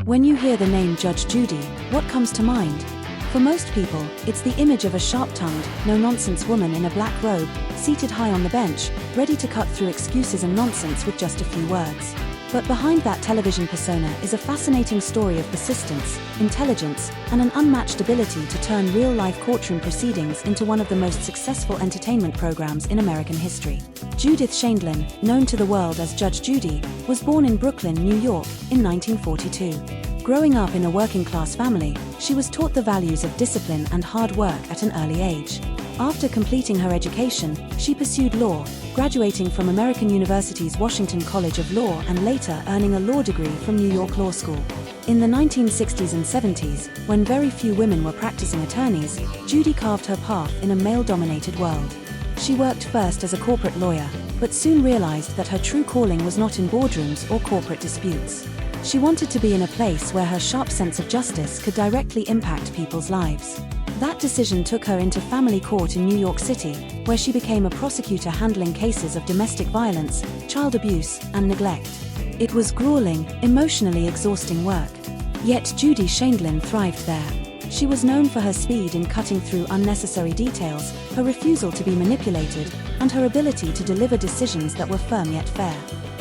When you hear the name Judge Judy, what comes to mind? For most people, it's the image of a sharp-tongued, no-nonsense woman in a black robe, seated high on the bench, ready to cut through excuses and nonsense with just a few words. But behind that television persona is a fascinating story of persistence, intelligence, and an unmatched ability to turn real-life courtroom proceedings into one of the most successful entertainment programs in American history. Judith Sheindlin, known to the world as Judge Judy, was born in Brooklyn, New York, in 1942. Growing up in a working-class family, she was taught the values of discipline and hard work at an early age. After completing her education, she pursued law, graduating from American University's Washington College of Law and later earning a law degree from New York Law School. In the 1960s and 70s, when very few women were practicing attorneys, Judy carved her path in a male-dominated world. She worked first as a corporate lawyer, but soon realized that her true calling was not in boardrooms or corporate disputes. She wanted to be in a place where her sharp sense of justice could directly impact people's lives. That decision took her into family court in New York City, where she became a prosecutor handling cases of domestic violence, child abuse, and neglect. It was grueling, emotionally exhausting work. Yet Judy Sheindlin thrived there. She was known for her speed in cutting through unnecessary details, her refusal to be manipulated, and her ability to deliver decisions that were firm yet fair.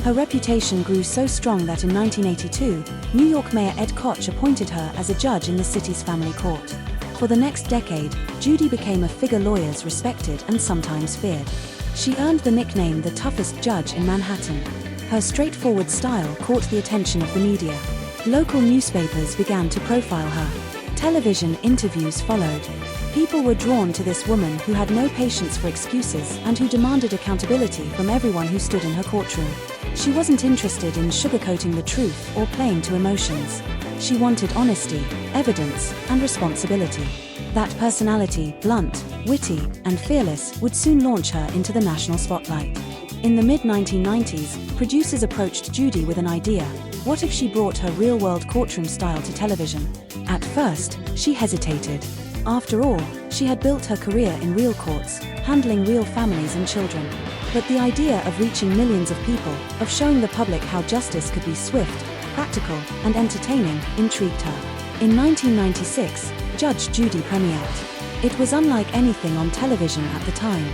Her reputation grew so strong that in 1982, New York Mayor Ed Koch appointed her as a judge in the city's family court. For the next decade, Judy became a figure lawyers respected and sometimes feared. She earned the nickname the toughest judge in Manhattan. Her straightforward style caught the attention of the media. Local newspapers began to profile her. Television interviews followed. People were drawn to this woman who had no patience for excuses and who demanded accountability from everyone who stood in her courtroom. She wasn't interested in sugarcoating the truth or playing to emotions. She wanted honesty, evidence, and responsibility. That personality, blunt, witty, and fearless, would soon launch her into the national spotlight. In the mid-1990s, producers approached Judy with an idea. What if she brought her real-world courtroom style to television? At first, she hesitated. After all, she had built her career in real courts, handling real families and children. But the idea of reaching millions of people, of showing the public how justice could be swift, practical, and entertaining, intrigued her. In 1996, Judge Judy premiered. It was unlike anything on television at the time.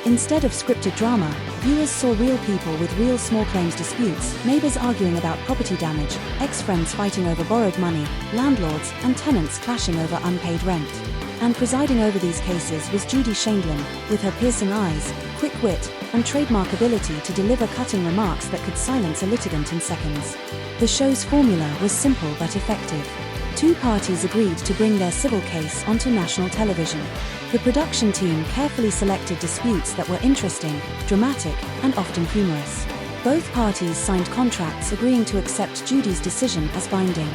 Instead of scripted drama, viewers saw real people with real small claims disputes, neighbors arguing about property damage, ex-friends fighting over borrowed money, landlords and tenants clashing over unpaid rent. And presiding over these cases was Judy Sheindlin, with her piercing eyes, quick wit, and trademark ability to deliver cutting remarks that could silence a litigant in seconds. The show's formula was simple but effective. Two parties agreed to bring their civil case onto national television. The production team carefully selected disputes that were interesting, dramatic, and often humorous. Both parties signed contracts agreeing to accept Judy's decision as binding.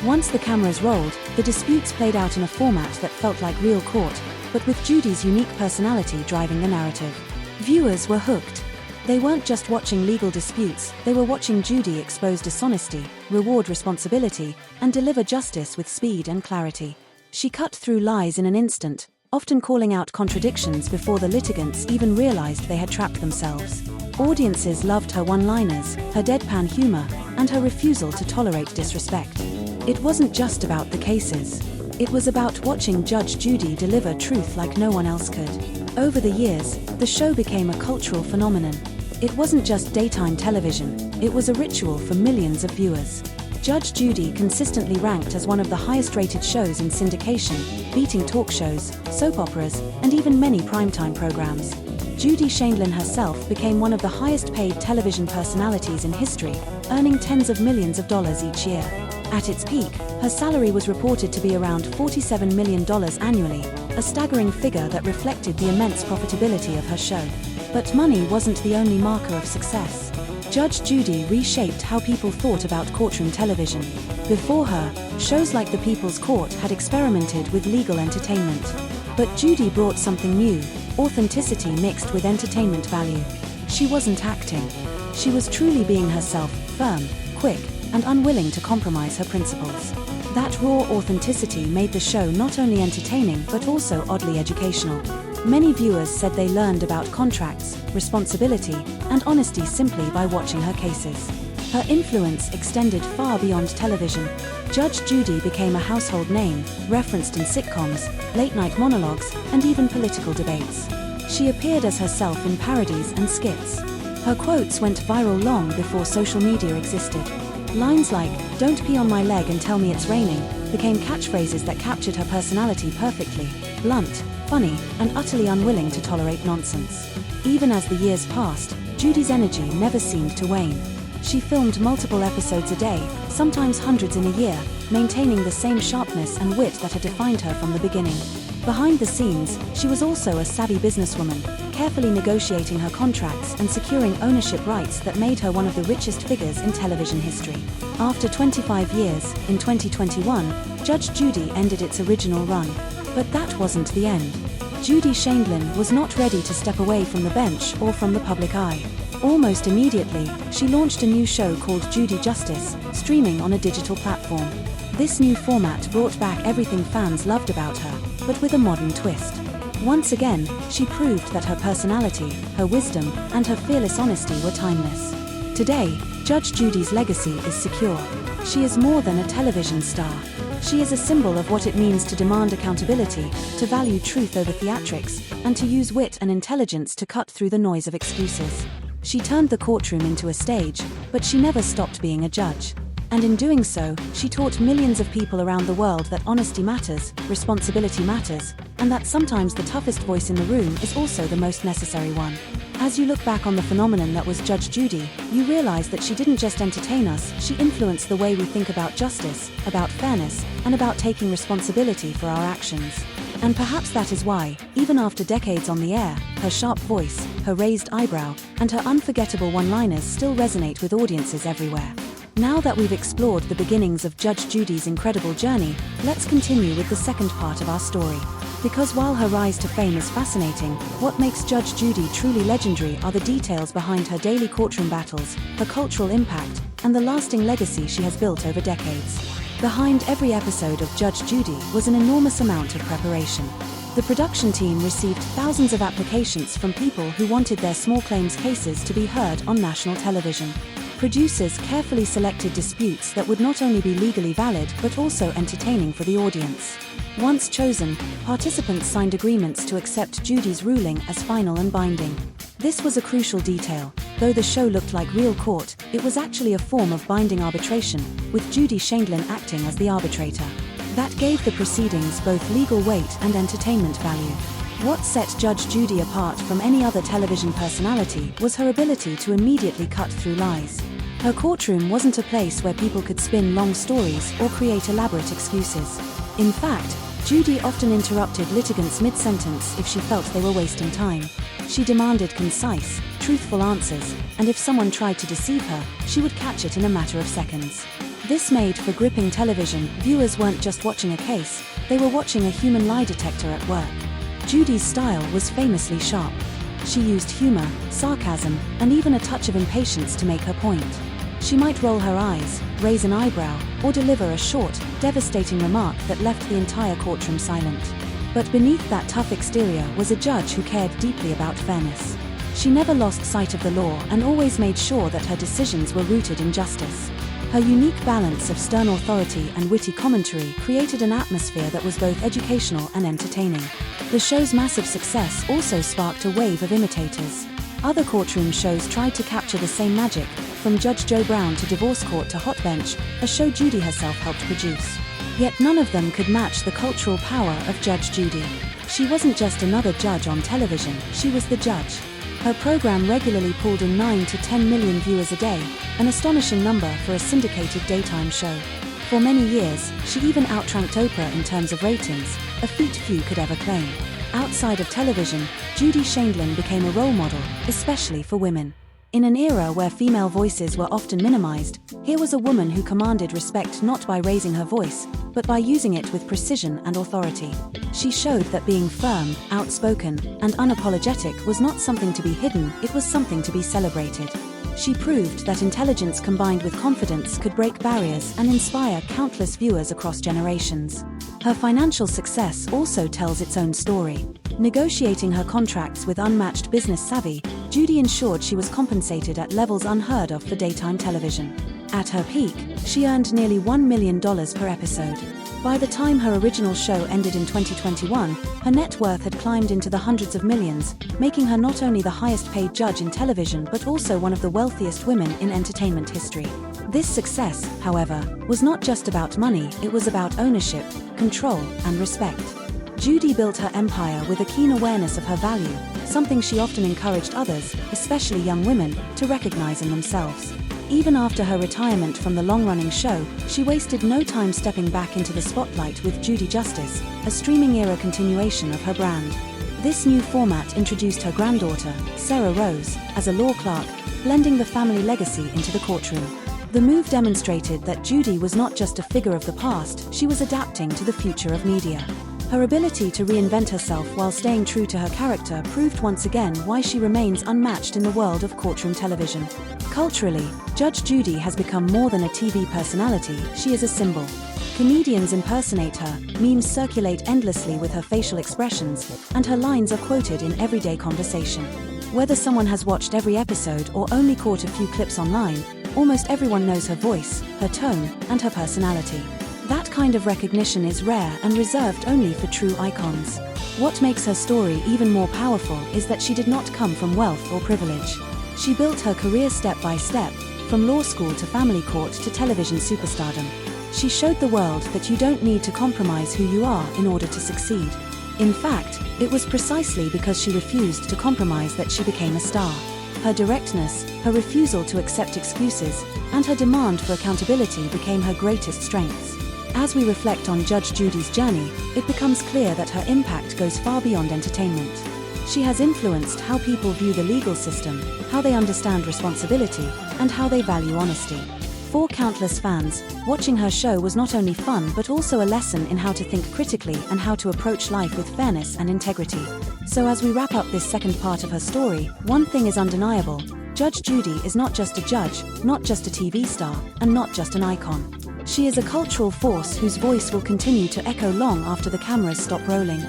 Once the cameras rolled, the disputes played out in a format that felt like real court, but with Judy's unique personality driving the narrative. Viewers were hooked. They weren't just watching legal disputes, they were watching Judy expose dishonesty, reward responsibility, and deliver justice with speed and clarity. She cut through lies in an instant, often calling out contradictions before the litigants even realized they had trapped themselves. Audiences loved her one-liners, her deadpan humor, and her refusal to tolerate disrespect. It wasn't just about the cases. It was about watching Judge Judy deliver truth like no one else could. Over the years, the show became a cultural phenomenon. It wasn't just daytime television, it was a ritual for millions of viewers. Judge Judy consistently ranked as one of the highest-rated shows in syndication, beating talk shows, soap operas, and even many primetime programs. Judy Sheindlin herself became one of the highest-paid television personalities in history, earning tens of millions of dollars each year. At its peak, her salary was reported to be around $47 million annually, a staggering figure that reflected the immense profitability of her show. But money wasn't the only marker of success. Judge Judy reshaped how people thought about courtroom television. Before her, shows like The People's Court had experimented with legal entertainment. But Judy brought something new, authenticity mixed with entertainment value. She wasn't acting. She was truly being herself, firm, quick, and unwilling to compromise her principles. That raw authenticity made the show not only entertaining but also oddly educational. Many viewers said they learned about contracts, responsibility, and honesty simply by watching her cases. Her influence extended far beyond television. Judge Judy became a household name, referenced in sitcoms, late-night monologues, and even political debates. She appeared as herself in parodies and skits. Her quotes went viral long before social media existed. Lines like, "Don't pee on my leg and tell me it's raining," became catchphrases that captured her personality perfectly: blunt, funny, and utterly unwilling to tolerate nonsense. Even as the years passed, Judy's energy never seemed to wane. She filmed multiple episodes a day, sometimes hundreds in a year, maintaining the same sharpness and wit that had defined her from the beginning. Behind the scenes, she was also a savvy businesswoman, carefully negotiating her contracts and securing ownership rights that made her one of the richest figures in television history. After 25 years, in 2021, Judge Judy ended its original run. But that wasn't the end. Judy Shaindlin was not ready to step away from the bench or from the public eye. Almost immediately, she launched a new show called Judy Justice, streaming on a digital platform. This new format brought back everything fans loved about her, but with a modern twist. Once again, she proved that her personality, her wisdom, and her fearless honesty were timeless. Today, Judge Judy's legacy is secure. She is more than a television star. She is a symbol of what it means to demand accountability, to value truth over theatrics, and to use wit and intelligence to cut through the noise of excuses. She turned the courtroom into a stage, but she never stopped being a judge. And in doing so, she taught millions of people around the world that honesty matters, responsibility matters, and that sometimes the toughest voice in the room is also the most necessary one. As you look back on the phenomenon that was Judge Judy, you realize that she didn't just entertain us, she influenced the way we think about justice, about fairness, and about taking responsibility for our actions. And perhaps that is why, even after decades on the air, her sharp voice, her raised eyebrow, and her unforgettable one-liners still resonate with audiences everywhere. Now that we've explored the beginnings of Judge Judy's incredible journey, let's continue with the second part of our story. Because while her rise to fame is fascinating, what makes Judge Judy truly legendary are the details behind her daily courtroom battles, her cultural impact, and the lasting legacy she has built over decades. Behind every episode of Judge Judy was an enormous amount of preparation. The production team received thousands of applications from people who wanted their small claims cases to be heard on national television. Producers carefully selected disputes that would not only be legally valid but also entertaining for the audience. Once chosen, participants signed agreements to accept Judy's ruling as final and binding. This was a crucial detail. Though the show looked like real court, it was actually a form of binding arbitration, with Judy Shaindlin acting as the arbitrator. That gave the proceedings both legal weight and entertainment value. What set Judge Judy apart from any other television personality was her ability to immediately cut through lies. Her courtroom wasn't a place where people could spin long stories or create elaborate excuses. In fact, Judy often interrupted litigants mid-sentence if she felt they were wasting time. She demanded concise, truthful answers, and if someone tried to deceive her, she would catch it in a matter of seconds. This made for gripping television. Viewers weren't just watching a case, they were watching a human lie detector at work. Judy's style was famously sharp. She used humor, sarcasm, and even a touch of impatience to make her point. She might roll her eyes, raise an eyebrow, or deliver a short, devastating remark that left the entire courtroom silent. But beneath that tough exterior was a judge who cared deeply about fairness. She never lost sight of the law and always made sure that her decisions were rooted in justice. Her unique balance of stern authority and witty commentary created an atmosphere that was both educational and entertaining. The show's massive success also sparked a wave of imitators. Other courtroom shows tried to capture the same magic, from Judge Joe Brown to Divorce Court to Hot Bench, a show Judy herself helped produce. Yet none of them could match the cultural power of Judge Judy. She wasn't just another judge on television, she was the judge. Her program regularly pulled in 9 to 10 million viewers a day, an astonishing number for a syndicated daytime show. For many years, she even outranked Oprah in terms of ratings, a feat few could ever claim. Outside of television, Judy Shaindlin became a role model, especially for women. In an era where female voices were often minimized, here was a woman who commanded respect not by raising her voice, but by using it with precision and authority. She showed that being firm, outspoken, and unapologetic was not something to be hidden, it was something to be celebrated. She proved that intelligence combined with confidence could break barriers and inspire countless viewers across generations. Her financial success also tells its own story. Negotiating her contracts with unmatched business savvy, Judy ensured she was compensated at levels unheard of for daytime television. At her peak, she earned nearly $1 million per episode. By the time her original show ended in 2021, her net worth had climbed into the hundreds of millions, making her not only the highest-paid judge in television but also one of the wealthiest women in entertainment history. This success, however, was not just about money, it was about ownership, control, and respect. Judy built her empire with a keen awareness of her value, something she often encouraged others, especially young women, to recognize in themselves. Even after her retirement from the long-running show, she wasted no time stepping back into the spotlight with Judy Justice, a streaming-era continuation of her brand. This new format introduced her granddaughter, Sarah Rose, as a law clerk, blending the family legacy into the courtroom. The move demonstrated that Judy was not just a figure of the past, she was adapting to the future of media. Her ability to reinvent herself while staying true to her character proved once again why she remains unmatched in the world of courtroom television. Culturally, Judge Judy has become more than a TV personality, she is a symbol. Comedians impersonate her, memes circulate endlessly with her facial expressions, and her lines are quoted in everyday conversation. Whether someone has watched every episode or only caught a few clips online, almost everyone knows her voice, her tone, and her personality. That kind of recognition is rare and reserved only for true icons. What makes her story even more powerful is that she did not come from wealth or privilege. She built her career step by step, from law school to family court to television superstardom. She showed the world that you don't need to compromise who you are in order to succeed. In fact, it was precisely because she refused to compromise that she became a star. Her directness, her refusal to accept excuses, and her demand for accountability became her greatest strengths. As we reflect on Judge Judy's journey, it becomes clear that her impact goes far beyond entertainment. She has influenced how people view the legal system, how they understand responsibility, and how they value honesty. For countless fans, watching her show was not only fun but also a lesson in how to think critically and how to approach life with fairness and integrity. So as we wrap up this second part of her story, one thing is undeniable: Judge Judy is not just a judge, not just a TV star, and not just an icon. She is a cultural force whose voice will continue to echo long after the cameras stop rolling.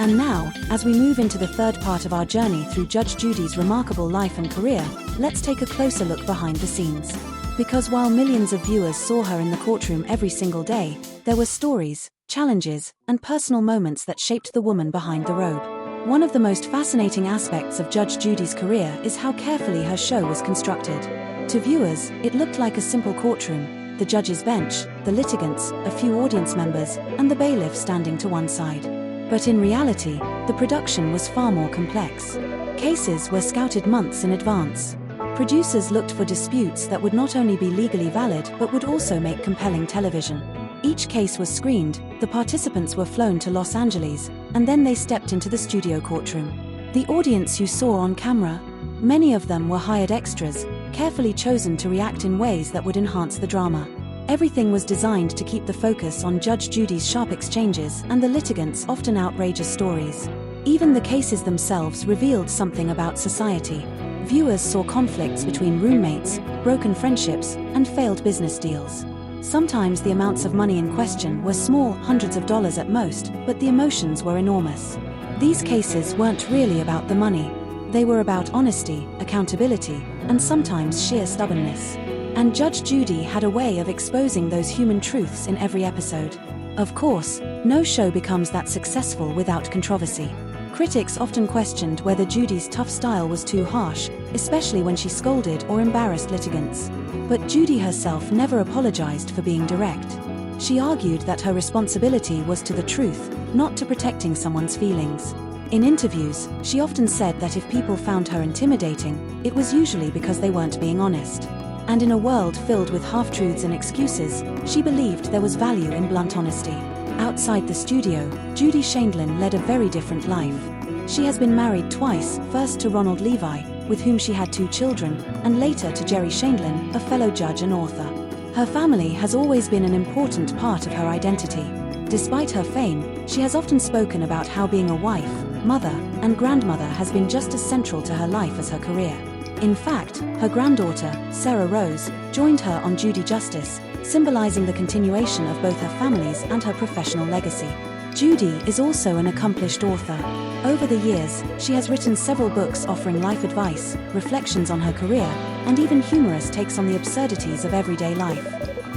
And now, as we move into the third part of our journey through Judge Judy's remarkable life and career, let's take a closer look behind the scenes. Because while millions of viewers saw her in the courtroom every single day, there were stories, challenges, and personal moments that shaped the woman behind the robe. One of the most fascinating aspects of Judge Judy's career is how carefully her show was constructed. To viewers, it looked like a simple courtroom: the judge's bench, the litigants, a few audience members, and the bailiff standing to one side. But in reality, the production was far more complex. Cases were scouted months in advance. Producers looked for disputes that would not only be legally valid but would also make compelling television. Each case was screened, the participants were flown to Los Angeles, and then they stepped into the studio courtroom. The audience you saw on camera, many of them were hired extras, carefully chosen to react in ways that would enhance the drama. Everything was designed to keep the focus on Judge Judy's sharp exchanges and the litigants' often outrageous stories. Even the cases themselves revealed something about society. Viewers saw conflicts between roommates, broken friendships, and failed business deals. Sometimes the amounts of money in question were small, hundreds of dollars at most, but the emotions were enormous. These cases weren't really about the money. They were about honesty, accountability, and sometimes sheer stubbornness. And Judge Judy had a way of exposing those human truths in every episode. Of course, no show becomes that successful without controversy. Critics often questioned whether Judy's tough style was too harsh, especially when she scolded or embarrassed litigants. But Judy herself never apologized for being direct. She argued that her responsibility was to the truth, not to protecting someone's feelings. In interviews, she often said that if people found her intimidating, it was usually because they weren't being honest. And in a world filled with half-truths and excuses, she believed there was value in blunt honesty. Outside the studio, Judy Shaindlin led a very different life. She has been married twice, first to Ronald Levi, with whom she had 2 children, and later to Jerry Shaindlin, a fellow judge and author. Her family has always been an important part of her identity. Despite her fame, she has often spoken about how being a wife, mother, and grandmother has been just as central to her life as her career. In fact, her granddaughter, Sarah Rose, joined her on Judy Justice, symbolizing the continuation of both her family's and her professional legacy. Judy is also an accomplished author. Over the years, she has written several books offering life advice, reflections on her career, and even humorous takes on the absurdities of everyday life.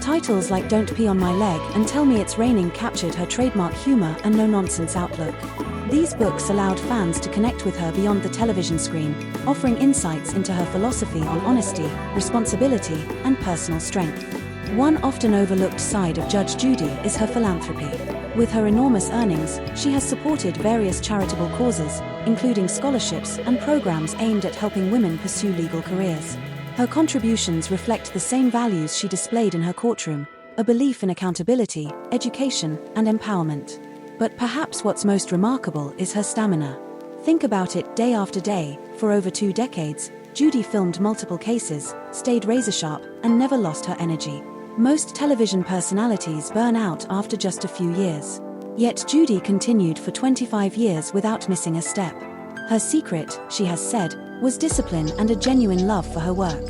Titles like Don't Pee on My Leg and Tell Me It's Raining captured her trademark humor and no-nonsense outlook. These books allowed fans to connect with her beyond the television screen, offering insights into her philosophy on honesty, responsibility, and personal strength. One often overlooked side of Judge Judy is her philanthropy. With her enormous earnings, she has supported various charitable causes, including scholarships and programs aimed at helping women pursue legal careers. Her contributions reflect the same values she displayed in her courtroom, a belief in accountability, education, and empowerment. But perhaps what's most remarkable is her stamina. Think about it. Day after day, for over 2 decades, Judy filmed multiple cases, stayed razor-sharp, and never lost her energy. Most television personalities burn out after just a few years. Yet Judy continued for 25 years without missing a step. Her secret, she has said, was discipline and a genuine love for her work.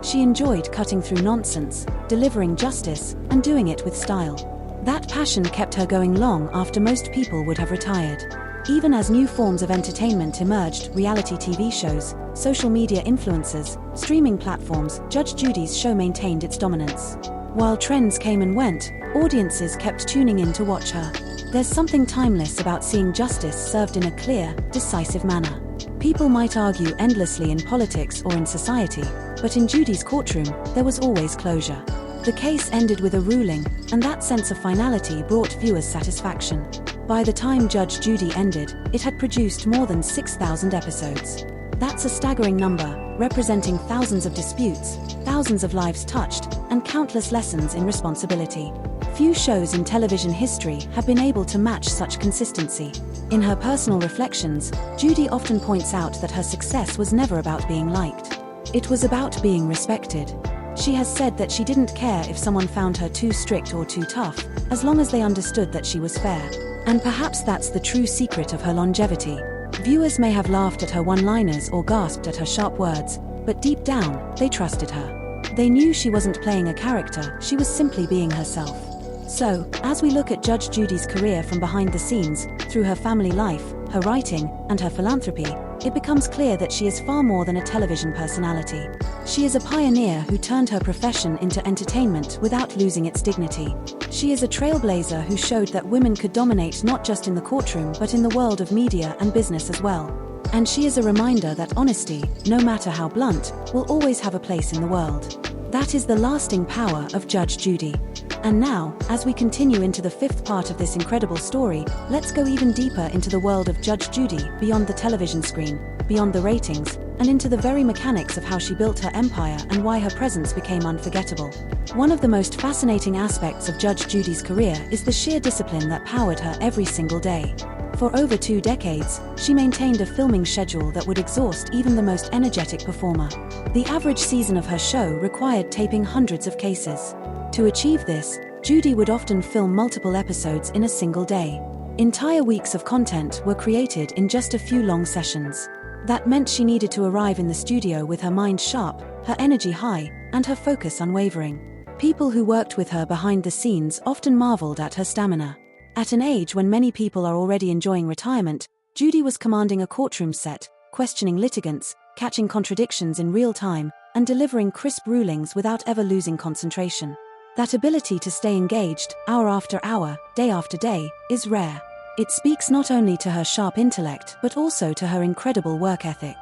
She enjoyed cutting through nonsense, delivering justice, and doing it with style. That passion kept her going long after most people would have retired. Even as new forms of entertainment emerged, reality TV shows, social media influencers, streaming platforms, Judge Judy's show maintained its dominance. While trends came and went, audiences kept tuning in to watch her. There's something timeless about seeing justice served in a clear, decisive manner. People might argue endlessly in politics or in society, but in Judy's courtroom, there was always closure. The case ended with a ruling, and that sense of finality brought viewers satisfaction. By the time Judge Judy ended, it had produced more than 6,000 episodes. That's a staggering number, representing thousands of disputes, thousands of lives touched, and countless lessons in responsibility. Few shows in television history have been able to match such consistency. In her personal reflections, Judy often points out that her success was never about being liked. It was about being respected. She has said that she didn't care if someone found her too strict or too tough, as long as they understood that she was fair. And perhaps that's the true secret of her longevity. Viewers may have laughed at her one-liners or gasped at her sharp words, but deep down, they trusted her. They knew she wasn't playing a character, she was simply being herself. So, as we look at Judge Judy's career from behind the scenes, through her family life, her writing, and her philanthropy, it becomes clear that she is far more than a television personality. She is a pioneer who turned her profession into entertainment without losing its dignity. She is a trailblazer who showed that women could dominate not just in the courtroom but in the world of media and business as well. And she is a reminder that honesty, no matter how blunt, will always have a place in the world. That is the lasting power of Judge Judy. And now, as we continue into the 5th part of this incredible story, let's go even deeper into the world of Judge Judy, beyond the television screen, beyond the ratings, and into the very mechanics of how she built her empire and why her presence became unforgettable. One of the most fascinating aspects of Judge Judy's career is the sheer discipline that powered her every single day. For over 2 decades, she maintained a filming schedule that would exhaust even the most energetic performer. The average season of her show required taping hundreds of cases. To achieve this, Judy would often film multiple episodes in a single day. Entire weeks of content were created in just a few long sessions. That meant she needed to arrive in the studio with her mind sharp, her energy high, and her focus unwavering. People who worked with her behind the scenes often marveled at her stamina. At an age when many people are already enjoying retirement, Judy was commanding a courtroom set, questioning litigants, catching contradictions in real time, and delivering crisp rulings without ever losing concentration. That ability to stay engaged, hour after hour, day after day, is rare. It speaks not only to her sharp intellect but also to her incredible work ethic.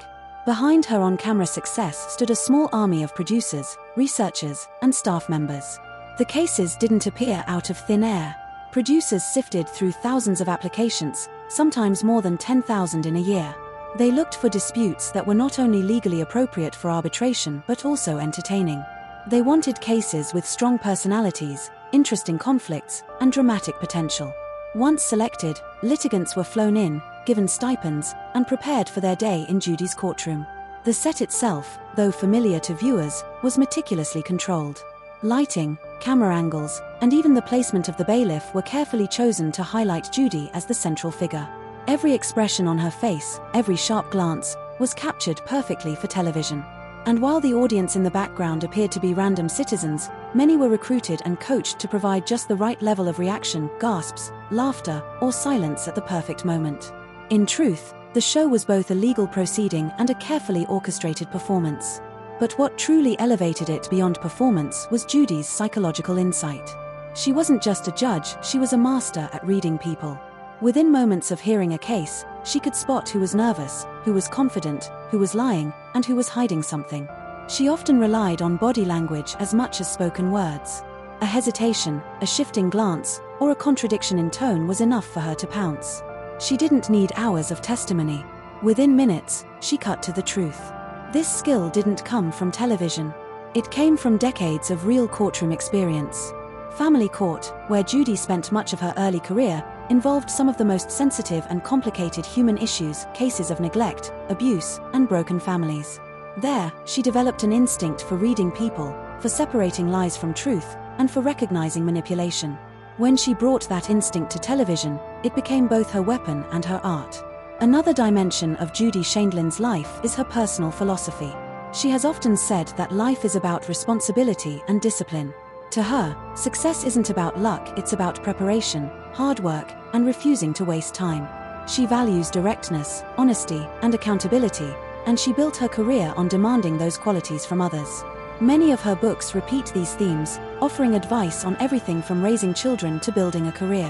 Behind her on-camera success stood a small army of producers, researchers, and staff members. The cases didn't appear out of thin air. Producers sifted through thousands of applications, sometimes more than 10,000 in a year. They looked for disputes that were not only legally appropriate for arbitration but also entertaining. They wanted cases with strong personalities, interesting conflicts, and dramatic potential. Once selected, litigants were flown in, given stipends, and prepared for their day in Judy's courtroom. The set itself, though familiar to viewers, was meticulously controlled. Lighting, camera angles, and even the placement of the bailiff were carefully chosen to highlight Judy as the central figure. Every expression on her face, every sharp glance, was captured perfectly for television. And while the audience in the background appeared to be random citizens, many were recruited and coached to provide just the right level of reaction, gasps, laughter, or silence at the perfect moment. In truth, the show was both a legal proceeding and a carefully orchestrated performance. But what truly elevated it beyond performance was Judy's psychological insight. She wasn't just a judge, she was a master at reading people. Within moments of hearing a case, she could spot who was nervous, who was confident, who was lying, and who was hiding something. She often relied on body language as much as spoken words. A hesitation, a shifting glance, or a contradiction in tone was enough for her to pounce. She didn't need hours of testimony. Within minutes, she cut to the truth. This skill didn't come from television. It came from decades of real courtroom experience. Family Court, where Judy spent much of her early career, involved some of the most sensitive and complicated human issues, cases of neglect, abuse, and broken families. There, she developed an instinct for reading people, for separating lies from truth, and for recognizing manipulation. When she brought that instinct to television, it became both her weapon and her art. Another dimension of Judy Sheindlin's life is her personal philosophy. She has often said that life is about responsibility and discipline. To her, success isn't about luck, it's about preparation, hard work, and refusing to waste time. She values directness, honesty, and accountability, and she built her career on demanding those qualities from others. Many of her books repeat these themes, offering advice on everything from raising children to building a career.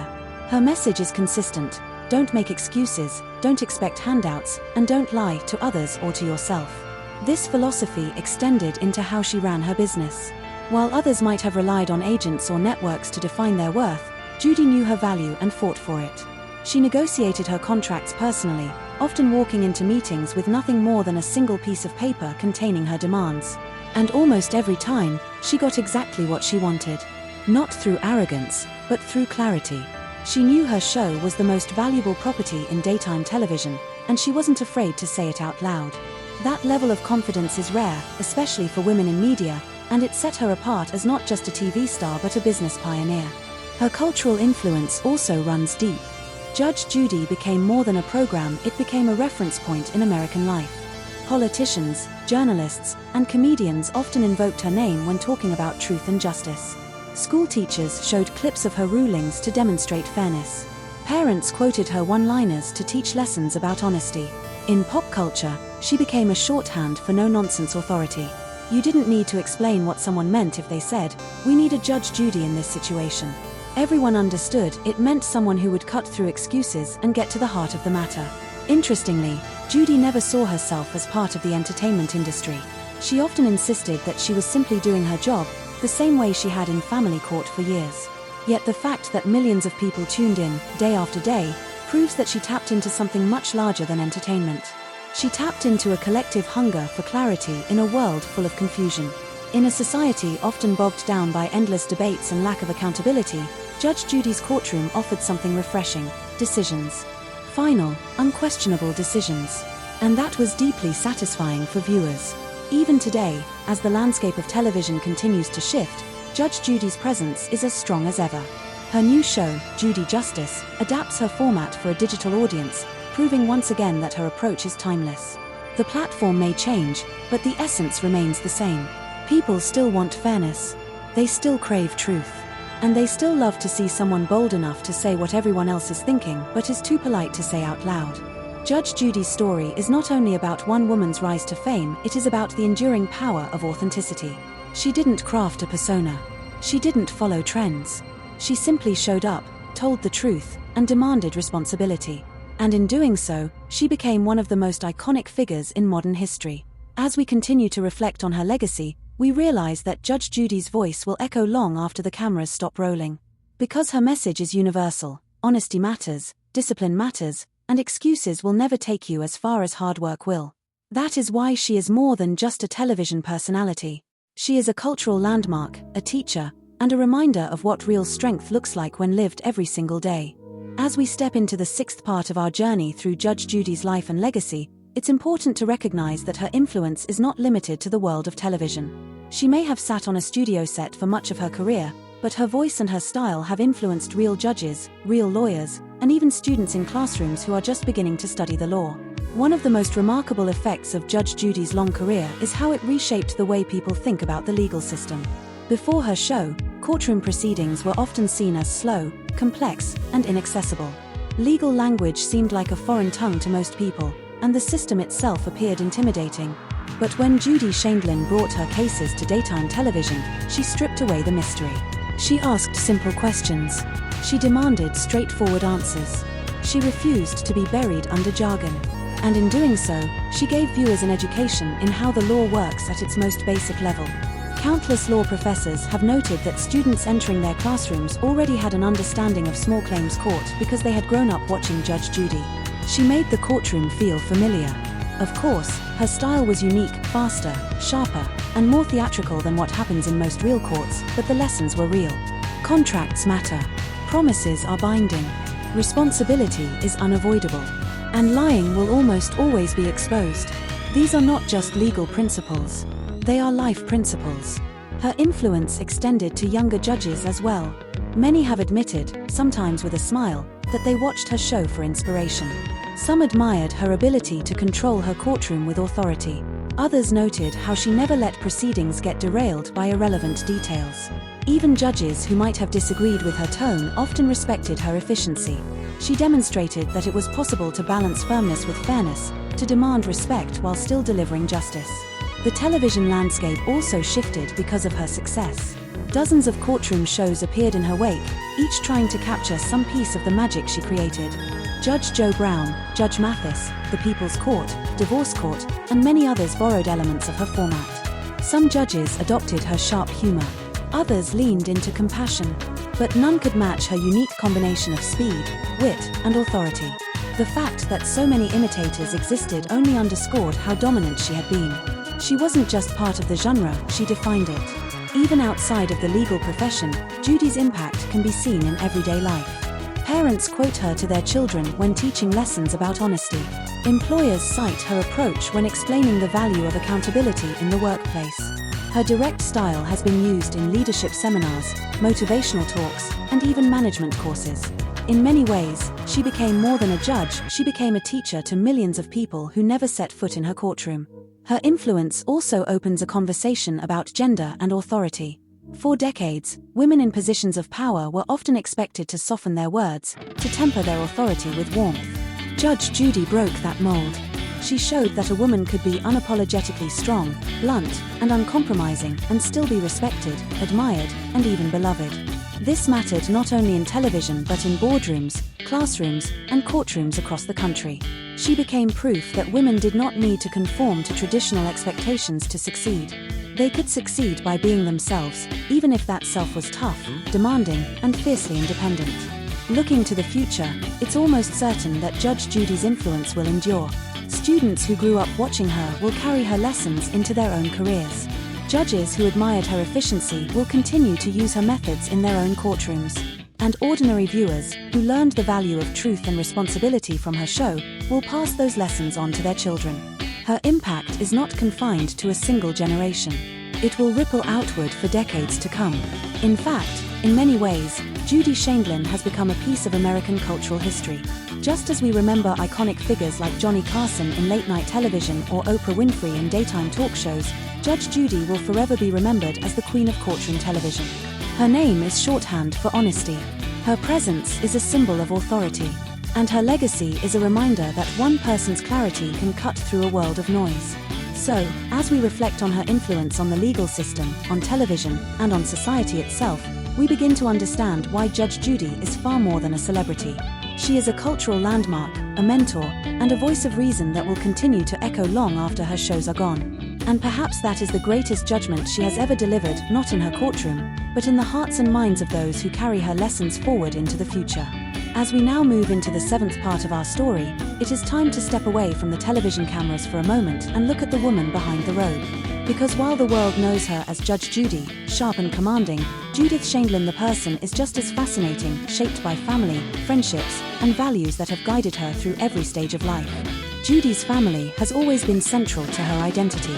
Her message is consistent: don't make excuses, don't expect handouts, and don't lie to others or to yourself. This philosophy extended into how she ran her business. While others might have relied on agents or networks to define their worth, Judy knew her value and fought for it. She negotiated her contracts personally, often walking into meetings with nothing more than a single piece of paper containing her demands. And almost every time, she got exactly what she wanted. Not through arrogance, but through clarity. She knew her show was the most valuable property in daytime television, and she wasn't afraid to say it out loud. That level of confidence is rare, especially for women in media, and it set her apart as not just a TV star but a business pioneer. Her cultural influence also runs deep. Judge Judy became more than a program, it became a reference point in American life. Politicians, journalists, and comedians often invoked her name when talking about truth and justice. School teachers showed clips of her rulings to demonstrate fairness. Parents quoted her one-liners to teach lessons about honesty. In pop culture, she became a shorthand for no-nonsense authority. You didn't need to explain what someone meant if they said, "We need a Judge Judy in this situation." Everyone understood it meant someone who would cut through excuses and get to the heart of the matter. Interestingly, Judy never saw herself as part of the entertainment industry. She often insisted that she was simply doing her job, the same way she had in Family Court for years. Yet the fact that millions of people tuned in, day after day, proves that she tapped into something much larger than entertainment. She tapped into a collective hunger for clarity in a world full of confusion. In a society often bogged down by endless debates and lack of accountability, Judge Judy's courtroom offered something refreshing: decisions. Final, unquestionable decisions. And that was deeply satisfying for viewers. Even today, as the landscape of television continues to shift, Judge Judy's presence is as strong as ever. Her new show, Judy Justice, adapts her format for a digital audience, proving once again that her approach is timeless. The platform may change, but the essence remains the same. People still want fairness. They still crave truth. And they still love to see someone bold enough to say what everyone else is thinking but is too polite to say out loud. Judge Judy's story is not only about one woman's rise to fame, it is about the enduring power of authenticity. She didn't craft a persona. She didn't follow trends. She simply showed up, told the truth, and demanded responsibility. And in doing so, she became one of the most iconic figures in modern history. As we continue to reflect on her legacy, we realize that Judge Judy's voice will echo long after the cameras stop rolling. Because her message is universal: honesty matters, discipline matters, and excuses will never take you as far as hard work will. That is why she is more than just a television personality. She is a cultural landmark, a teacher, and a reminder of what real strength looks like when lived every single day. As we step into the sixth part of our journey through Judge Judy's life and legacy, it's important to recognize that her influence is not limited to the world of television. She may have sat on a studio set for much of her career, but her voice and her style have influenced real judges, real lawyers, and even students in classrooms who are just beginning to study the law. One of the most remarkable effects of Judge Judy's long career is how it reshaped the way people think about the legal system. Before her show, courtroom proceedings were often seen as slow, complex, and inaccessible. Legal language seemed like a foreign tongue to most people, and the system itself appeared intimidating. But when Judy Sheindlin brought her cases to daytime television, she stripped away the mystery. She asked simple questions. She demanded straightforward answers. She refused to be buried under jargon. And in doing so, she gave viewers an education in how the law works at its most basic level. Countless law professors have noted that students entering their classrooms already had an understanding of small claims court because they had grown up watching Judge Judy. She made the courtroom feel familiar. Of course, her style was unique, faster, sharper, and more theatrical than what happens in most real courts, but the lessons were real. Contracts matter. Promises are binding. Responsibility is unavoidable. And lying will almost always be exposed. These are not just legal principles. They are life principles. Her influence extended to younger judges as well. Many have admitted, sometimes with a smile, that they watched her show for inspiration. Some admired her ability to control her courtroom with authority. Others noted how she never let proceedings get derailed by irrelevant details. Even judges who might have disagreed with her tone often respected her efficiency. She demonstrated that it was possible to balance firmness with fairness, to demand respect while still delivering justice. The television landscape also shifted because of her success. Dozens of courtroom shows appeared in her wake, each trying to capture some piece of the magic she created. Judge Joe Brown, Judge Mathis, The People's Court, Divorce Court, and many others borrowed elements of her format. Some judges adopted her sharp humor. Others leaned into compassion. But none could match her unique combination of speed, wit, and authority. The fact that so many imitators existed only underscored how dominant she had been. She wasn't just part of the genre, she defined it. Even outside of the legal profession, Judy's impact can be seen in everyday life. Parents quote her to their children when teaching lessons about honesty. Employers cite her approach when explaining the value of accountability in the workplace. Her direct style has been used in leadership seminars, motivational talks, and even management courses. In many ways, she became more than a judge, she became a teacher to millions of people who never set foot in her courtroom. Her influence also opens a conversation about gender and authority. For decades, women in positions of power were often expected to soften their words, to temper their authority with warmth. Judge Judy broke that mold. She showed that a woman could be unapologetically strong, blunt, and uncompromising and still be respected, admired, and even beloved. This mattered not only in television but in boardrooms, classrooms, and courtrooms across the country. She became proof that women did not need to conform to traditional expectations to succeed. They could succeed by being themselves, even if that self was tough, demanding, and fiercely independent. Looking to the future, it's almost certain that Judge Judy's influence will endure. Students who grew up watching her will carry her lessons into their own careers. Judges who admired her efficiency will continue to use her methods in their own courtrooms. And ordinary viewers, who learned the value of truth and responsibility from her show, will pass those lessons on to their children. Her impact is not confined to a single generation. It will ripple outward for decades to come. In fact, in many ways, Judy Sheindlin has become a piece of American cultural history. Just as we remember iconic figures like Johnny Carson in late-night television or Oprah Winfrey in daytime talk shows, Judge Judy will forever be remembered as the queen of courtroom television. Her name is shorthand for honesty. Her presence is a symbol of authority. And her legacy is a reminder that one person's clarity can cut through a world of noise. So, as we reflect on her influence on the legal system, on television, and on society itself, we begin to understand why Judge Judy is far more than a celebrity. She is a cultural landmark, a mentor, and a voice of reason that will continue to echo long after her shows are gone. And perhaps that is the greatest judgment she has ever delivered, not in her courtroom, but in the hearts and minds of those who carry her lessons forward into the future. As we now move into the seventh part of our story, it is time to step away from the television cameras for a moment and look at the woman behind the robe. Because while the world knows her as Judge Judy, sharp and commanding, Judith Sheindlin the person is just as fascinating, shaped by family, friendships, and values that have guided her through every stage of life. Judy's family has always been central to her identity.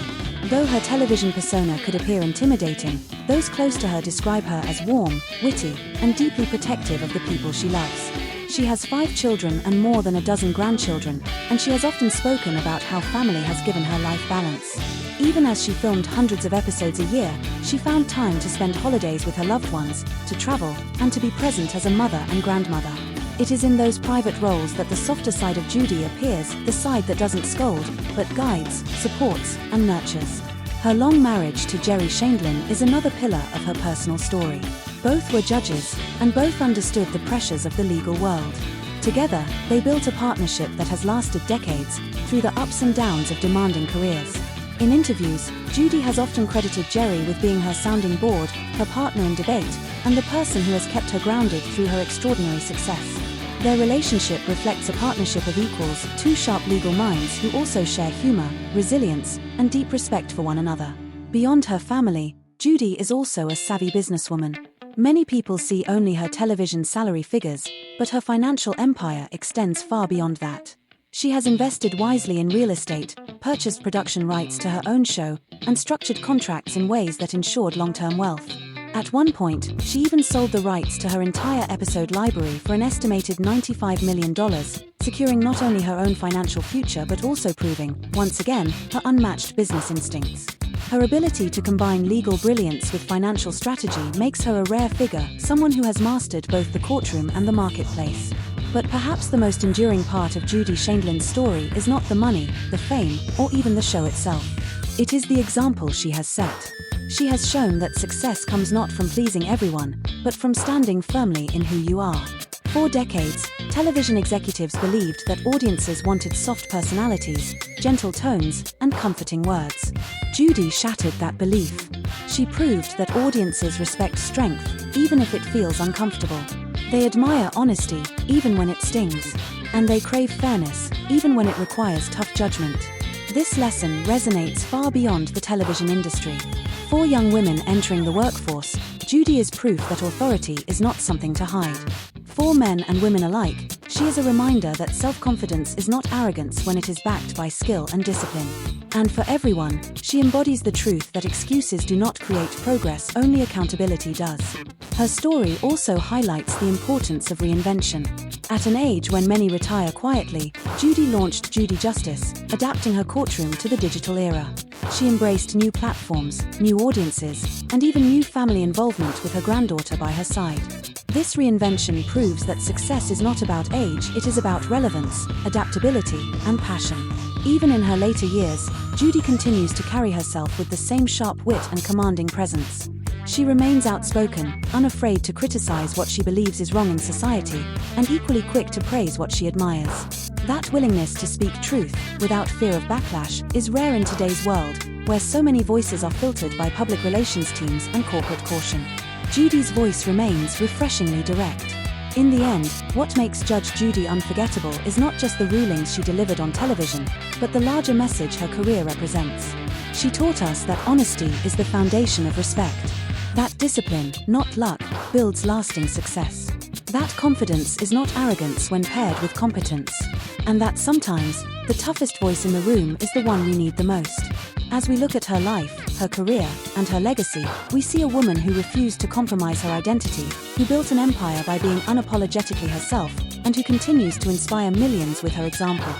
Though her television persona could appear intimidating, those close to her describe her as warm, witty, and deeply protective of the people she loves. She has 5 children and more than a dozen grandchildren, and she has often spoken about how family has given her life balance. Even as she filmed hundreds of episodes a year, she found time to spend holidays with her loved ones, to travel, and to be present as a mother and grandmother. It is in those private roles that the softer side of Judy appears, the side that doesn't scold, but guides, supports, and nurtures. Her long marriage to Jerry Shandlin is another pillar of her personal story. Both were judges, and both understood the pressures of the legal world. Together, they built a partnership that has lasted decades, through the ups and downs of demanding careers. In interviews, Judy has often credited Jerry with being her sounding board, her partner in debate, and the person who has kept her grounded through her extraordinary success. Their relationship reflects a partnership of equals, 2 sharp legal minds who also share humor, resilience, and deep respect for one another. Beyond her family, Judy is also a savvy businesswoman. Many people see only her television salary figures, but her financial empire extends far beyond that. She has invested wisely in real estate, purchased production rights to her own show, and structured contracts in ways that ensured long-term wealth. At one point, she even sold the rights to her entire episode library for an estimated $95 million, securing not only her own financial future but also proving, once again, her unmatched business instincts. Her ability to combine legal brilliance with financial strategy makes her a rare figure, someone who has mastered both the courtroom and the marketplace. But perhaps the most enduring part of Judy Shandlin's story is not the money, the fame, or even the show itself. It is the example she has set. She has shown that success comes not from pleasing everyone, but from standing firmly in who you are. For decades, television executives believed that audiences wanted soft personalities, gentle tones, and comforting words. Judy shattered that belief. She proved that audiences respect strength, even if it feels uncomfortable. They admire honesty, even when it stings. And they crave fairness, even when it requires tough judgment. This lesson resonates far beyond the television industry. For young women entering the workforce, Judy is proof that authority is not something to hide. For men and women alike, she is a reminder that self-confidence is not arrogance when it is backed by skill and discipline. And for everyone, she embodies the truth that excuses do not create progress, only accountability does. Her story also highlights the importance of reinvention. At an age when many retire quietly, Judy launched Judy Justice, adapting her courtroom to the digital era. She embraced new platforms, new audiences, and even new family involvement with her granddaughter by her side. This reinvention proves that success is not about age, it is about relevance, adaptability, and passion. Even in her later years, Judy continues to carry herself with the same sharp wit and commanding presence. She remains outspoken, unafraid to criticize what she believes is wrong in society, and equally quick to praise what she admires. That willingness to speak truth, without fear of backlash, is rare in today's world, where so many voices are filtered by public relations teams and corporate caution. Judy's voice remains refreshingly direct. In the end, what makes Judge Judy unforgettable is not just the rulings she delivered on television, but the larger message her career represents. She taught us that honesty is the foundation of respect. That discipline, not luck, builds lasting success. That confidence is not arrogance when paired with competence. And that sometimes, the toughest voice in the room is the one we need the most. As we look at her life, her career, and her legacy, we see a woman who refused to compromise her identity, who built an empire by being unapologetically herself, and who continues to inspire millions with her example.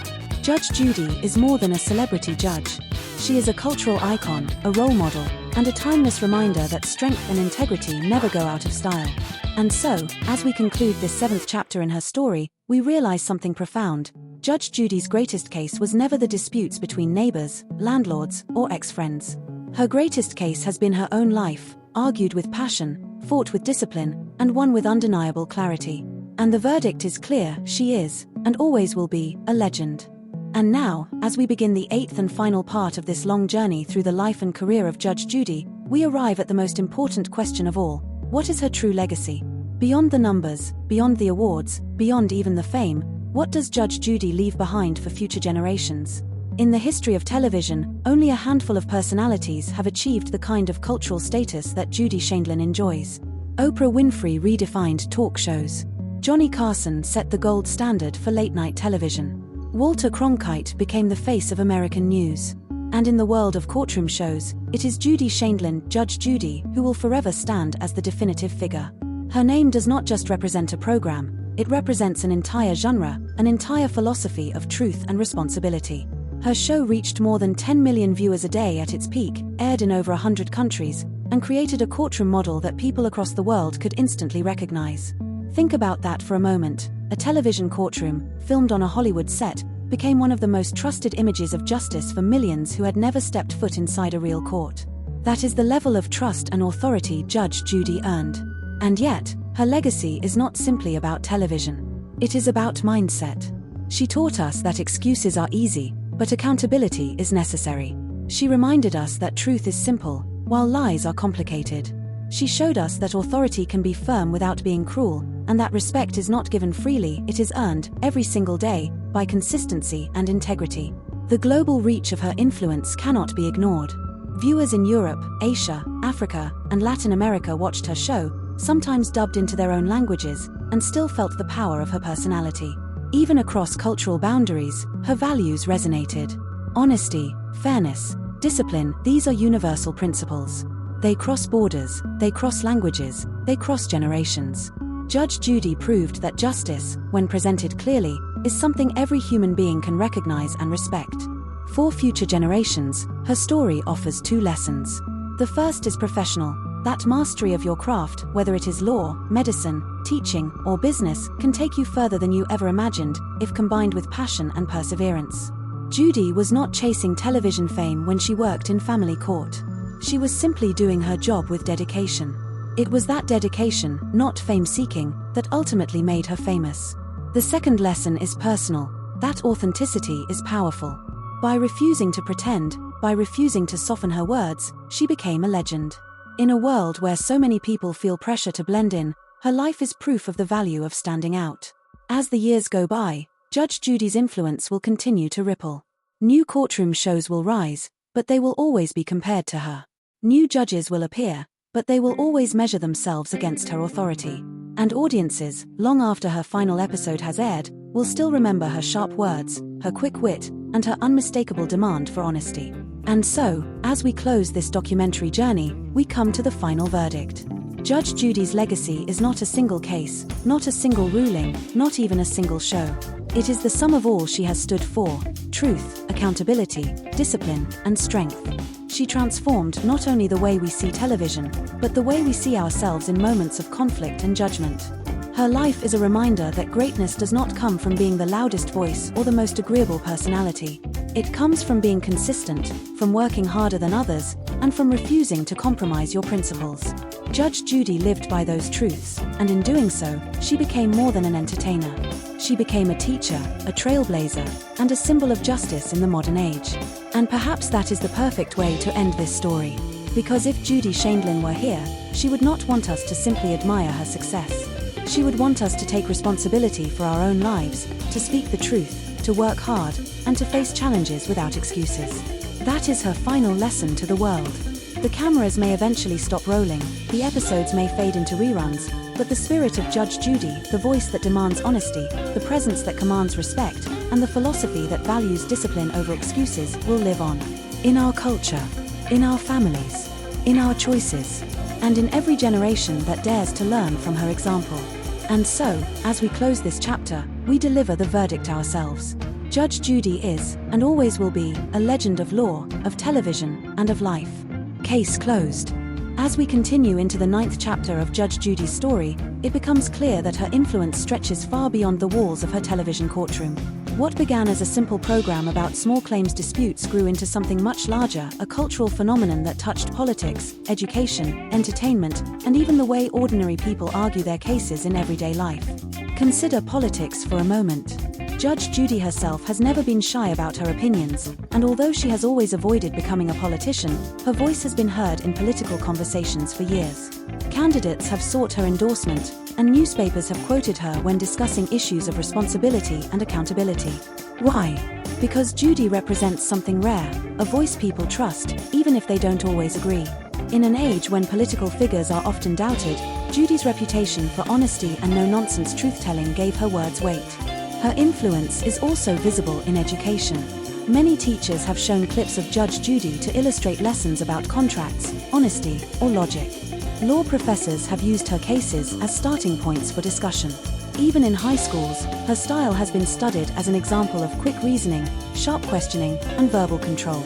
Judge Judy is more than a celebrity judge. She is a cultural icon, a role model, and a timeless reminder that strength and integrity never go out of style. And so, as we conclude this 7th chapter in her story, we realize something profound. Judge Judy's greatest case was never the disputes between neighbors, landlords, or ex-friends. Her greatest case has been her own life, argued with passion, fought with discipline, and won with undeniable clarity. And the verdict is clear: she is, and always will be, a legend. And now, as we begin the 8th and final part of this long journey through the life and career of Judge Judy, we arrive at the most important question of all: what is her true legacy? Beyond the numbers, beyond the awards, beyond even the fame, what does Judge Judy leave behind for future generations? In the history of television, only a handful of personalities have achieved the kind of cultural status that Judy Shandlin enjoys. Oprah Winfrey redefined talk shows. Johnny Carson set the gold standard for late-night television. Walter Cronkite became the face of American news. And in the world of courtroom shows, it is Judy Shandlin, Judge Judy, who will forever stand as the definitive figure. Her name does not just represent a program, It represents an entire genre, an entire philosophy of truth and responsibility. Her show reached more than 10 million viewers a day at its peak, aired in over 100 countries, and created a courtroom model that people across the world could instantly recognize. Think about that for a moment. A television courtroom, filmed on a Hollywood set, became one of the most trusted images of justice for millions who had never stepped foot inside a real court. That is the level of trust and authority Judge Judy earned. And yet, her legacy is not simply about television. It is about mindset. She taught us that excuses are easy, but accountability is necessary. She reminded us that truth is simple, while lies are complicated. She showed us that authority can be firm without being cruel, and that respect is not given freely, it is earned, every single day, by consistency and integrity. The global reach of her influence cannot be ignored. Viewers in Europe, Asia, Africa, and Latin America watched her show, sometimes dubbed into their own languages, and still felt the power of her personality. Even across cultural boundaries, her values resonated. Honesty, fairness, discipline, these are universal principles. They cross borders, they cross languages, they cross generations. Judge Judy proved that justice, when presented clearly, is something every human being can recognize and respect. For future generations, her story offers two lessons. The first is professional. That mastery of your craft, whether it is law, medicine, teaching, or business, can take you further than you ever imagined, if combined with passion and perseverance. Judy was not chasing television fame when she worked in family court. She was simply doing her job with dedication. It was that dedication, not fame-seeking, that ultimately made her famous. The second lesson is personal. That authenticity is powerful. By refusing to pretend, by refusing to soften her words, she became a legend. In a world where so many people feel pressure to blend in, her life is proof of the value of standing out. As the years go by, Judge Judy's influence will continue to ripple. New courtroom shows will rise, but they will always be compared to her. New judges will appear, but they will always measure themselves against her authority. And audiences, long after her final episode has aired, will still remember her sharp words, her quick wit, and her unmistakable demand for honesty. And so, as we close this documentary journey, we come to the final verdict. Judge Judy's legacy is not a single case, not a single ruling, not even a single show. It is the sum of all she has stood for: truth, accountability, discipline, and strength. She transformed not only the way we see television, but the way we see ourselves in moments of conflict and judgment. Her life is a reminder that greatness does not come from being the loudest voice or the most agreeable personality. It comes from being consistent, from working harder than others, and from refusing to compromise your principles. Judge Judy lived by those truths, and in doing so, she became more than an entertainer. She became a teacher, a trailblazer, and a symbol of justice in the modern age. And perhaps that is the perfect way to end this story. Because if Judy Shaindlin were here, she would not want us to simply admire her success. She would want us to take responsibility for our own lives, to speak the truth, to work hard, and to face challenges without excuses. That is her final lesson to the world. The cameras may eventually stop rolling, the episodes may fade into reruns, but the spirit of Judge Judy, the voice that demands honesty, the presence that commands respect, and the philosophy that values discipline over excuses will live on. In our culture, in our families, in our choices, and in every generation that dares to learn from her example. And so, as we close this chapter, we deliver the verdict ourselves. Judge Judy is, and always will be, a legend of law, of television, and of life. Case closed. As we continue into the 9th chapter of Judge Judy's story, it becomes clear that her influence stretches far beyond the walls of her television courtroom. What began as a simple program about small claims disputes grew into something much larger, a cultural phenomenon that touched politics, education, entertainment, and even the way ordinary people argue their cases in everyday life. Consider politics for a moment. Judge Judy herself has never been shy about her opinions, and although she has always avoided becoming a politician, her voice has been heard in political conversations for years. Candidates have sought her endorsement, and newspapers have quoted her when discussing issues of responsibility and accountability. Why? Because Judy represents something rare, a voice people trust, even if they don't always agree. In an age when political figures are often doubted, Judy's reputation for honesty and no-nonsense truth-telling gave her words weight. Her influence is also visible in education. Many teachers have shown clips of Judge Judy to illustrate lessons about contracts, honesty, or logic. Law professors have used her cases as starting points for discussion. Even in high schools, her style has been studied as an example of quick reasoning, sharp questioning, and verbal control.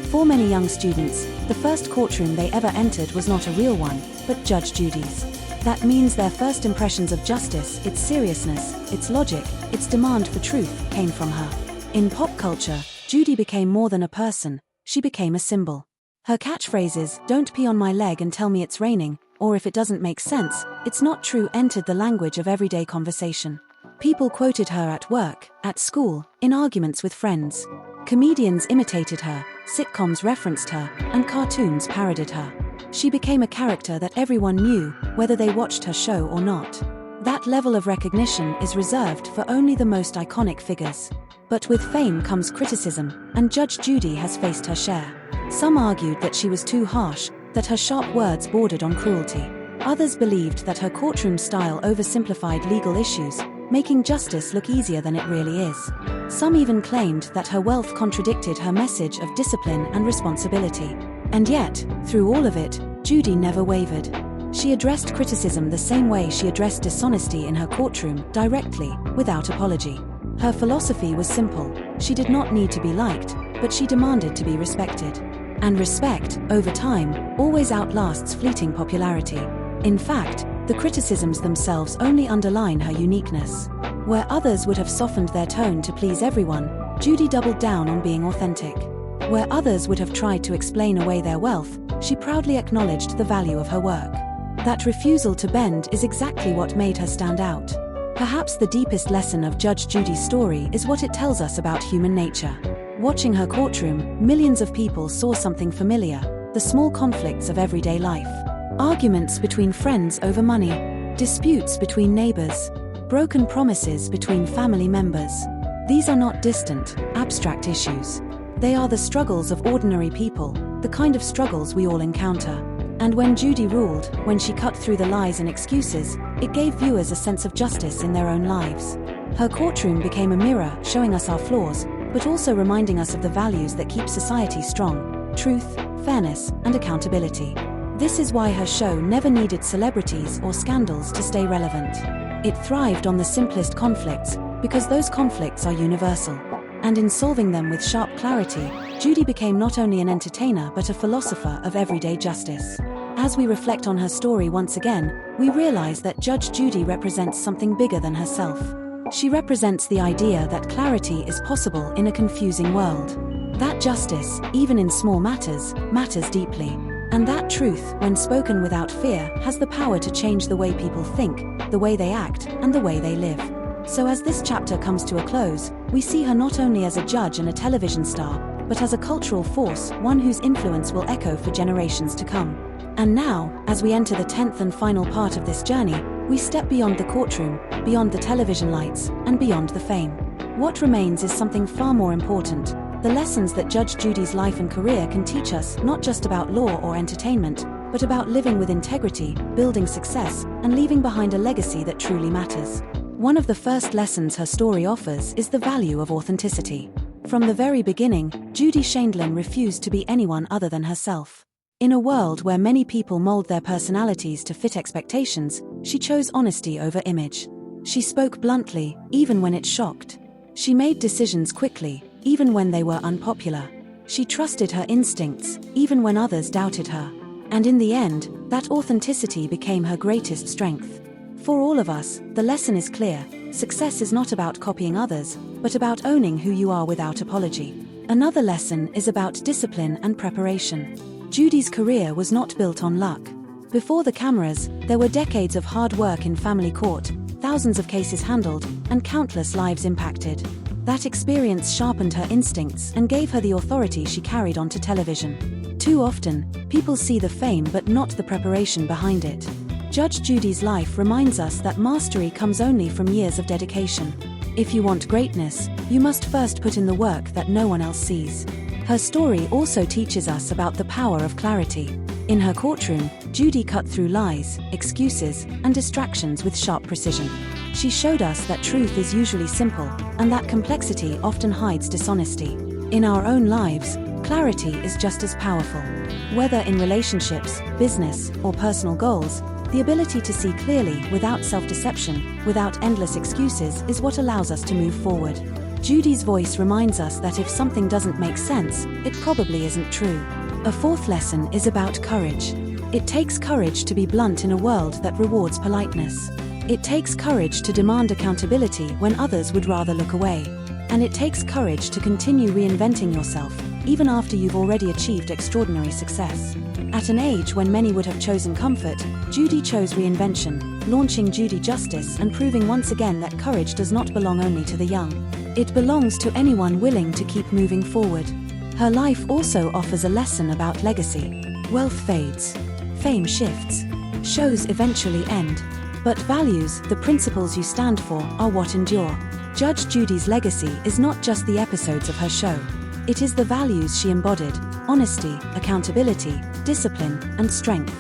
For many young students, the first courtroom they ever entered was not a real one, but Judge Judy's. That means their first impressions of justice, its seriousness, its logic, its demand for truth, came from her. In pop culture, Judy became more than a person, she became a symbol. Her catchphrases, "Don't pee on my leg and tell me it's raining," or "If it doesn't make sense, it's not true," entered the language of everyday conversation. People quoted her at work, at school, in arguments with friends. Comedians imitated her, sitcoms referenced her, and cartoons parodied her. She became a character that everyone knew, whether they watched her show or not. That level of recognition is reserved for only the most iconic figures. But with fame comes criticism, and Judge Judy has faced her share. Some argued that she was too harsh, that her sharp words bordered on cruelty. Others believed that her courtroom style oversimplified legal issues, making justice look easier than it really is. Some even claimed that her wealth contradicted her message of discipline and responsibility. And yet, through all of it, Judy never wavered. She addressed criticism the same way she addressed dishonesty in her courtroom, directly, without apology. Her philosophy was simple. She did not need to be liked, but she demanded to be respected. And respect, over time, always outlasts fleeting popularity. In fact, the criticisms themselves only underline her uniqueness. Where others would have softened their tone to please everyone, Judy doubled down on being authentic. Where others would have tried to explain away their wealth, she proudly acknowledged the value of her work. That refusal to bend is exactly what made her stand out. Perhaps the deepest lesson of Judge Judy's story is what it tells us about human nature. Watching her courtroom, millions of people saw something familiar: the small conflicts of everyday life. Arguments between friends over money, disputes between neighbors, broken promises between family members. These are not distant, abstract issues. They are the struggles of ordinary people, the kind of struggles we all encounter. And when Judy ruled, when she cut through the lies and excuses, it gave viewers a sense of justice in their own lives. Her courtroom became a mirror, showing us our flaws, but also reminding us of the values that keep society strong: truth, fairness, and accountability. This is why her show never needed celebrities or scandals to stay relevant. It thrived on the simplest conflicts, because those conflicts are universal. And in solving them with sharp clarity, Judy became not only an entertainer but a philosopher of everyday justice. As we reflect on her story once again, we realize that Judge Judy represents something bigger than herself. She represents the idea that clarity is possible in a confusing world. That justice, even in small matters, matters deeply. And that truth, when spoken without fear, has the power to change the way people think, the way they act, and the way they live. So as this chapter comes to a close, we see her not only as a judge and a television star, but as a cultural force, one whose influence will echo for generations to come. And now, as we enter the 10th and final part of this journey, we step beyond the courtroom, beyond the television lights, and beyond the fame. What remains is something far more important: the lessons that Judge Judy's life and career can teach us, not just about law or entertainment, but about living with integrity, building success, and leaving behind a legacy that truly matters. One of the first lessons her story offers is the value of authenticity. From the very beginning, Judy Sheindlin refused to be anyone other than herself. In a world where many people mold their personalities to fit expectations, she chose honesty over image. She spoke bluntly, even when it shocked. She made decisions quickly, even when they were unpopular. She trusted her instincts, even when others doubted her. And in the end, that authenticity became her greatest strength. For all of us, the lesson is clear: success is not about copying others, but about owning who you are without apology. Another lesson is about discipline and preparation. Judy's career was not built on luck. Before the cameras, there were decades of hard work in family court, thousands of cases handled, and countless lives impacted. That experience sharpened her instincts and gave her the authority she carried onto television. Too often, people see the fame but not the preparation behind it. Judge Judy's life reminds us that mastery comes only from years of dedication. If you want greatness, you must first put in the work that no one else sees. Her story also teaches us about the power of clarity. In her courtroom, Judy cut through lies, excuses, and distractions with sharp precision. She showed us that truth is usually simple, and that complexity often hides dishonesty. In our own lives, clarity is just as powerful. Whether in relationships, business, or personal goals, The ability to see clearly, without self-deception, without endless excuses, is what allows us to move forward. Judy's voice reminds us that if something doesn't make sense, it probably isn't true. A fourth lesson is about courage. It takes courage to be blunt in a world that rewards politeness. It takes courage to demand accountability when others would rather look away. And it takes courage to continue reinventing yourself, even after you've already achieved extraordinary success. At an age when many would have chosen comfort, Judy chose reinvention, launching Judy Justice and proving once again that courage does not belong only to the young. It belongs to anyone willing to keep moving forward. Her life also offers a lesson about legacy. Wealth fades. Fame shifts. Shows eventually end. But values, the principles you stand for, are what endure. Judge Judy's legacy is not just the episodes of her show. It is the values she embodied: honesty, accountability, discipline, and strength.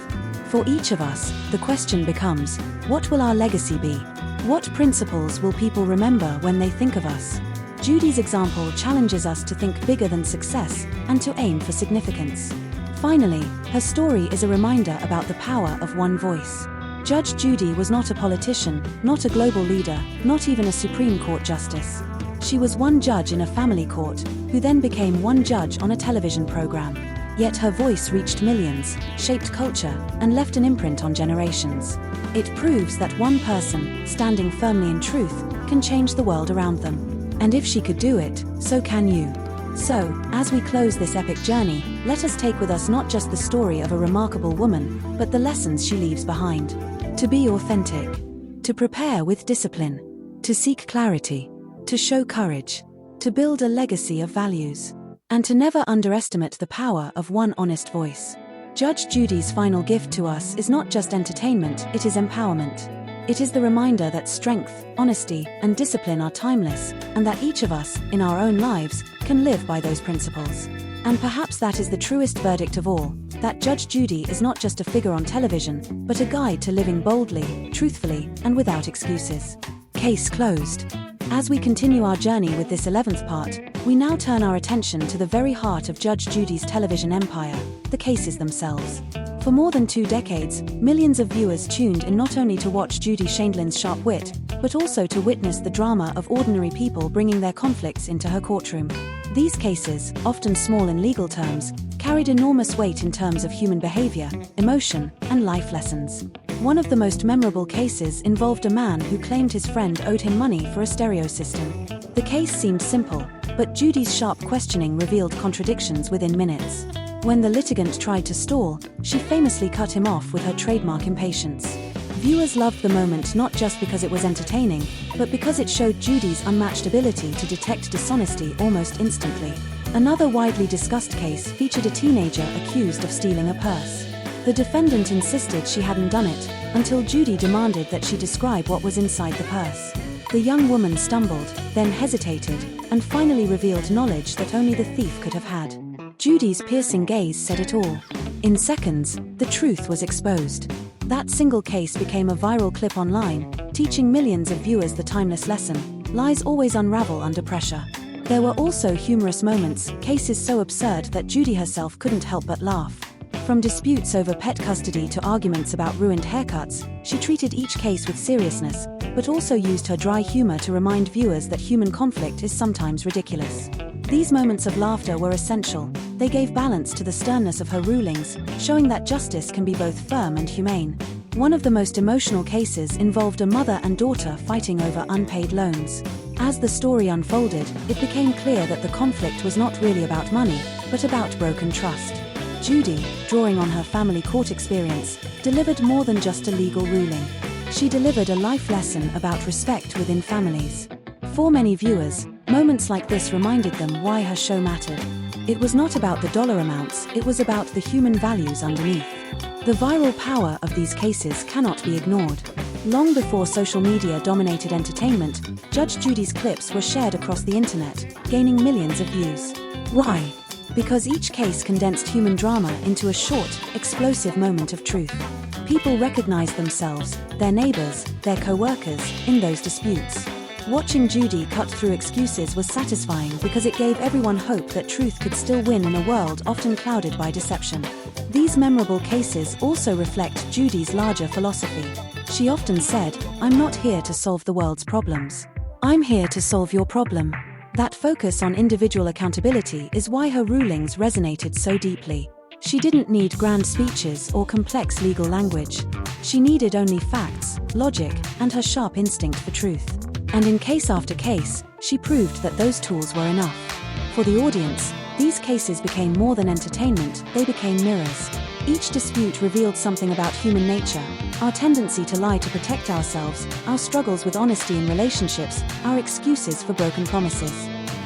For each of us, the question becomes, what will our legacy be? What principles will people remember when they think of us? Judy's example challenges us to think bigger than success and to aim for significance. Finally, her story is a reminder about the power of one voice. Judge Judy was not a politician, not a global leader, not even a Supreme Court justice. She was one judge in a family court, who then became one judge on a television program. Yet her voice reached millions, shaped culture, and left an imprint on generations. It proves that one person, standing firmly in truth, can change the world around them. And if she could do it, so can you. So, as we close this epic journey, let us take with us not just the story of a remarkable woman, but the lessons she leaves behind. To be authentic. To prepare with discipline. To seek clarity. To show courage. To build a legacy of values. And to never underestimate the power of one honest voice. Judge Judy's final gift to us is not just entertainment, it is empowerment. It is the reminder that strength, honesty, and discipline are timeless, and that each of us, in our own lives, can live by those principles. And perhaps that is the truest verdict of all, that Judge Judy is not just a figure on television, but a guide to living boldly, truthfully, and without excuses. Case closed. As we continue our journey with this 11th part, we now turn our attention to the very heart of Judge Judy's television empire, the cases themselves. For more than 2 decades, millions of viewers tuned in not only to watch Judy Sheindlin's sharp wit, but also to witness the drama of ordinary people bringing their conflicts into her courtroom. These cases, often small in legal terms, carried enormous weight in terms of human behavior, emotion, and life lessons. One of the most memorable cases involved a man who claimed his friend owed him money for a stereo system. The case seemed simple, but Judy's sharp questioning revealed contradictions within minutes. When the litigant tried to stall, she famously cut him off with her trademark impatience. Viewers loved the moment not just because it was entertaining, but because it showed Judy's unmatched ability to detect dishonesty almost instantly. Another widely discussed case featured a teenager accused of stealing a purse. The defendant insisted she hadn't done it, until Judy demanded that she describe what was inside the purse. The young woman stumbled, then hesitated, and finally revealed knowledge that only the thief could have had. Judy's piercing gaze said it all. In seconds, the truth was exposed. That single case became a viral clip online, teaching millions of viewers the timeless lesson: lies always unravel under pressure. There were also humorous moments, cases so absurd that Judy herself couldn't help but laugh. From disputes over pet custody to arguments about ruined haircuts, she treated each case with seriousness, but also used her dry humor to remind viewers that human conflict is sometimes ridiculous. These moments of laughter were essential. They gave balance to the sternness of her rulings, showing that justice can be both firm and humane. One of the most emotional cases involved a mother and daughter fighting over unpaid loans. As the story unfolded, it became clear that the conflict was not really about money, but about broken trust. Judy, drawing on her family court experience, delivered more than just a legal ruling. She delivered a life lesson about respect within families. For many viewers, moments like this reminded them why her show mattered. It was not about the dollar amounts, it was about the human values underneath. The viral power of these cases cannot be ignored. Long before social media dominated entertainment, Judge Judy's clips were shared across the internet, gaining millions of views. Why? Because each case condensed human drama into a short, explosive moment of truth. People recognized themselves, their neighbors, their co-workers, in those disputes. Watching Judy cut through excuses was satisfying because it gave everyone hope that truth could still win in a world often clouded by deception. These memorable cases also reflect Judy's larger philosophy. She often said, "I'm not here to solve the world's problems. I'm here to solve your problem." That focus on individual accountability is why her rulings resonated so deeply. She didn't need grand speeches or complex legal language. She needed only facts, logic, and her sharp instinct for truth. And in case after case, she proved that those tools were enough. For the audience, these cases became more than entertainment, they became mirrors. Each dispute revealed something about human nature, our tendency to lie to protect ourselves, our struggles with honesty in relationships, our excuses for broken promises.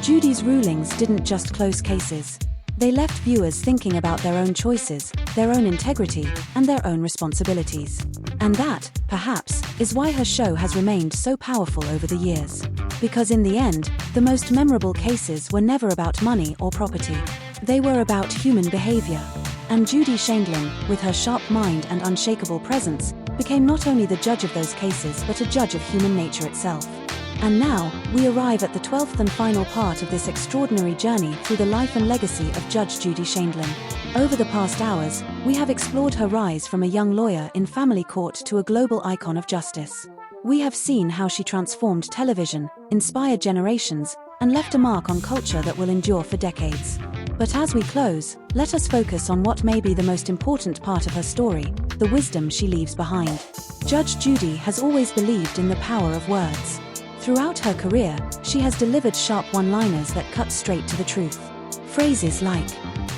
Judy's rulings didn't just close cases. They left viewers thinking about their own choices, their own integrity, and their own responsibilities. And that, perhaps, is why her show has remained so powerful over the years. Because in the end, the most memorable cases were never about money or property. They were about human behavior. And Judy Sheindlin, with her sharp mind and unshakable presence, became not only the judge of those cases but a judge of human nature itself. And now, we arrive at the 12th and final part of this extraordinary journey through the life and legacy of Judge Judy Sheindlin. Over the past hours, we have explored her rise from a young lawyer in family court to a global icon of justice. We have seen how she transformed television, inspired generations, and left a mark on culture that will endure for decades. But as we close, let us focus on what may be the most important part of her story, the wisdom she leaves behind. Judge Judy has always believed in the power of words. Throughout her career, she has delivered sharp one-liners that cut straight to the truth. Phrases like,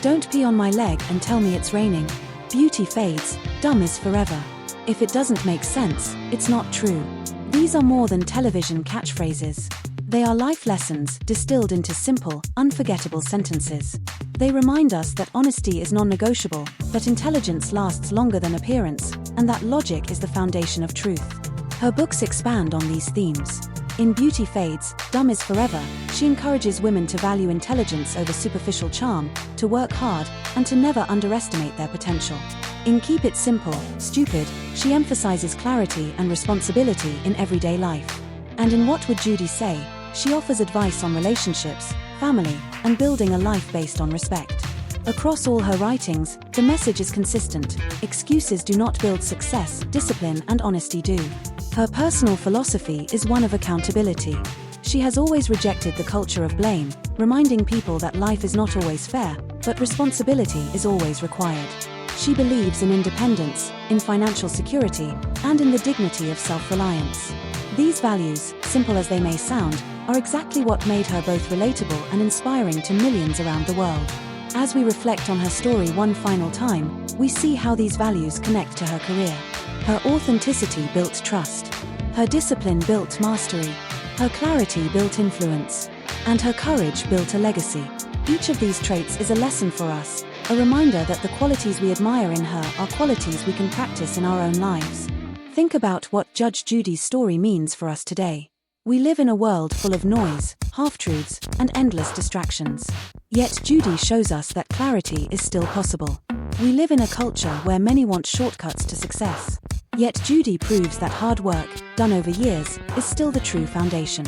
"Don't pee on my leg and tell me it's raining," "Beauty fades, dumb is forever," "If it doesn't make sense, it's not true." These are more than television catchphrases. They are life lessons distilled into simple, unforgettable sentences. They remind us that honesty is non-negotiable, that intelligence lasts longer than appearance, and that logic is the foundation of truth. Her books expand on these themes. In Beauty Fades, Dumb is Forever, she encourages women to value intelligence over superficial charm, to work hard, and to never underestimate their potential. In Keep It Simple, Stupid, she emphasizes clarity and responsibility in everyday life. And in What Would Judy Say, she offers advice on relationships, family, and building a life based on respect. Across all her writings, the message is consistent: excuses do not build success, discipline and honesty do. Her personal philosophy is one of accountability. She has always rejected the culture of blame, reminding people that life is not always fair, but responsibility is always required. She believes in independence, in financial security, and in the dignity of self-reliance. These values, simple as they may sound, are exactly what made her both relatable and inspiring to millions around the world. As we reflect on her story one final time, we see how these values connect to her career. Her authenticity built trust. Her discipline built mastery. Her clarity built influence. And her courage built a legacy. Each of these traits is a lesson for us, a reminder that the qualities we admire in her are qualities we can practice in our own lives. Think about what Judge Judy's story means for us today. We live in a world full of noise, half-truths, and endless distractions. Yet Judy shows us that clarity is still possible. We live in a culture where many want shortcuts to success. Yet Judy proves that hard work, done over years, is still the true foundation.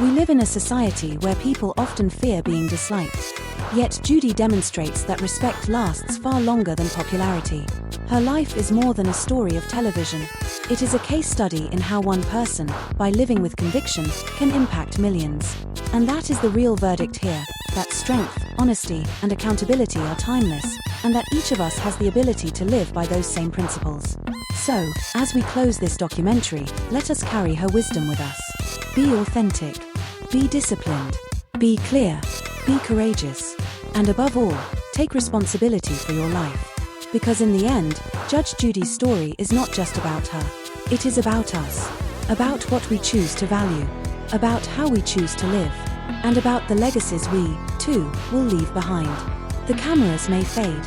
We live in a society where people often fear being disliked. Yet Judy demonstrates that respect lasts far longer than popularity. Her life is more than a story of television. It is a case study in how one person, by living with conviction, can impact millions. And that is the real verdict here, that strength, honesty, and accountability are timeless, and that each of us has the ability to live by those same principles. So, as we close this documentary, let us carry her wisdom with us. Be authentic. Be disciplined. Be clear. Be courageous. And above all, take responsibility for your life. Because in the end, Judge Judy's story is not just about her. It is about us. About what we choose to value. About how we choose to live. And about the legacies we, too, will leave behind. The cameras may fade.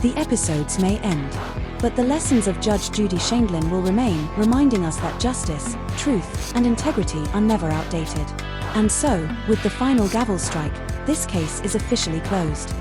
The episodes may end. But the lessons of Judge Judy Sheindlin will remain, reminding us that justice, truth, and integrity are never outdated. And so, with the final gavel strike, this case is officially closed.